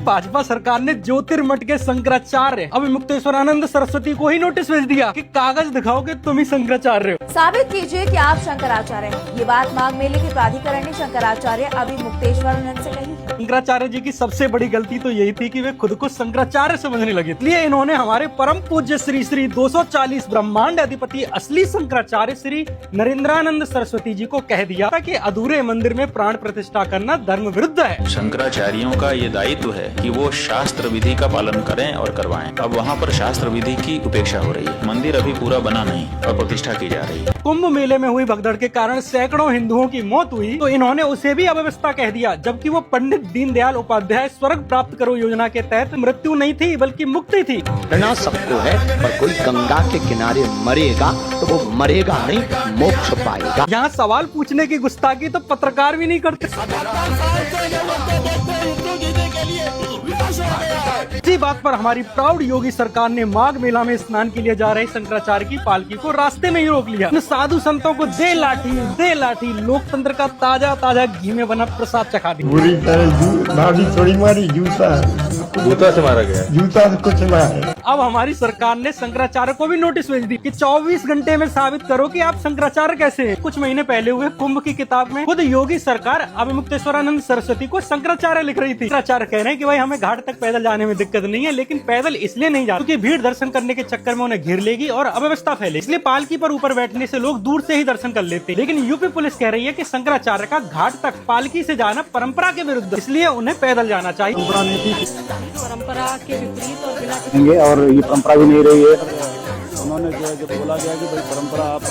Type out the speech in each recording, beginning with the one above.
भाजपा सरकार ने ज्योतिर्मठ के शंकराचार्य अभिमुक्तेश्वरानंद सरस्वती को ही नोटिस भेज दिया कि कागज दिखाओ कि तुम ही शंकराचार्य हो। साबित कीजिए कि आप शंकराचार्य हैं। ये बात माघ मेले के प्राधिकरण ने शंकराचार्य अभिमुक्तेश्वरानंद से कही। शंकराचार्य जी की सबसे बड़ी गलती तो यही थी कि वे खुद को शंकराचार्य समझने लगे। इसलिए इन्होंने हमारे परम पूज्य श्री श्री 240 ब्रह्मांड अधिपति असली शंकराचार्य श्री नरेंद्रानंद सरस्वती जी को कह दिया था कि अधूरे मंदिर में प्राण प्रतिष्ठा करना धर्म विरुद्ध है। शंकराचार्यों का ये दायित्व है कि वो शास्त्र विधि का पालन करें और करवाएं। अब वहाँ पर शास्त्र विधि की उपेक्षा हो रही है। मंदिर अभी पूरा बना नहीं और प्रतिष्ठा की जा रही है। कुंभ मेले में हुई भगदड़ के कारण सैकड़ों हिंदुओं की मौत हुई तो इन्होंने उसे भी अव्यवस्था कह दिया, जबकि वो पंडित दीनदयाल उपाध्याय स्वर्ग प्राप्त करो योजना के तहत मृत्यु नहीं थी बल्कि मुक्ति थी। मरना सबको है, पर कोई गंगा के किनारे मरेगा तो वो मरेगा नहीं, मोक्ष पाएगा। यहाँ सवाल पूछने की गुस्ताखी तो पत्रकार भी नहीं करते। इसी बात पर हमारी प्राउड योगी सरकार ने माघ मेला में स्नान के लिए जा रहे शंकराचार्य की पालकी को रास्ते में ही रोक लिया। साधु संतों को दे लाठी लोकतंत्र का ताजा ताजा घी में बना प्रसाद चखा दी। बुरी तरह नाड़ी थोड़ी मारी, जूता से मारा गया, जूता से कुछ ना है। अब हमारी सरकार ने शंकराचार्य को भी नोटिस भेज दी कि 24 घंटे में साबित करो कि आप शंकराचार्य कैसे हैं। कुछ महीने पहले हुए कुंभ की किताब में खुद योगी सरकार अभिमुक्तेश्वरानंद सरस्वती को शंकराचार्य लिख रही थी। शंकराचार्य कह रहे हैं कि भाई हमें घाट तक पैदल जाने में दिक्कत नहीं है, लेकिन पैदल इसलिए नहीं जाते क्योंकि भीड़ दर्शन करने के चक्कर में उन्हें घेर लेगी और अव्यवस्था फैलेगी। इसलिए पालकी पर ऊपर बैठने से लोग दूर से ही दर्शन कर लेते हैं। लेकिन यूपी पुलिस कह रही है कि शंकराचार्य का घाट तक पालकी से जाना परंपरा के विरुद्ध, इसलिए उन्हें पैदल जाना चाहिए। परंपरा के विपरीत और और ये परंपरा भी नहीं रही है। उन्होंने जो है जब बोला गया कि भाई परंपरा आप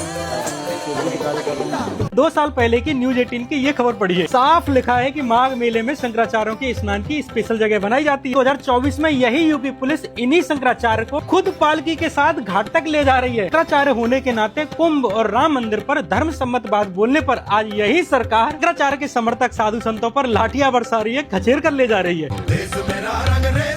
कार्य कर रहे हैं। 2 साल पहले की न्यूज 18 की ये खबर पड़ी है। साफ लिखा है कि माघ मेले में शंकराचार्यों के स्नान की स्पेशल जगह बनाई जाती है। 2024 में यही यूपी पुलिस इन्हीं शंकराचार्य को खुद पालकी के साथ घाट तक ले जा रही है। शंकराचार्य होने के नाते कुंभ और राम मंदिर पर धर्म सम्मत बात बोलने पर आज यही सरकार शंकराचार्य के समर्थक साधु संतों पर लाठियां बरसा रही है, खचेर कर ले जा रही है।